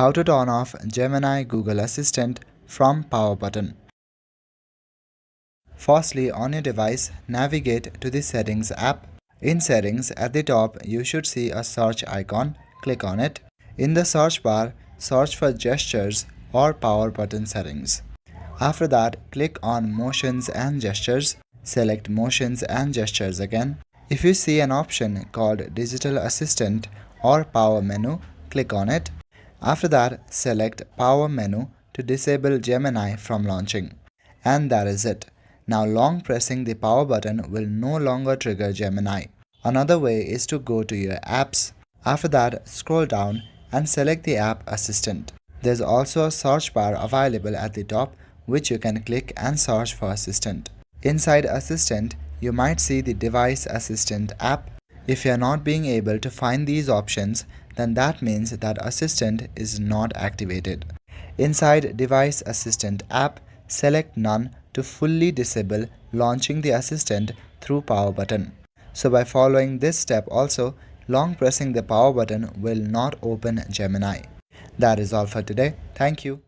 How to turn off Gemini Google Assistant from power button. Firstly, on your device, navigate to the Settings app. In Settings, at the top, you should see a search icon. Click on it. In the search bar, search for Gestures or Power Button Settings. After that, click on Motions and Gestures. Select Motions and Gestures again. If you see an option called Digital Assistant or Power Menu, click on it. After that, select Power Menu to disable Gemini from launching. And that is it. Now long pressing the power button will no longer trigger Gemini. Another way is to go to your apps. After that, scroll down and select the app Assistant. There's also a search bar available at the top which you can click and search for Assistant. Inside Assistant, you might see the Device Assistant app. If you are not being able to find these options, then that means that Assistant is not activated. Inside Device Assistant app, select None to fully disable launching the Assistant through power button. So by following this step also, long pressing the power button will not open Gemini. That is all for today. Thank you.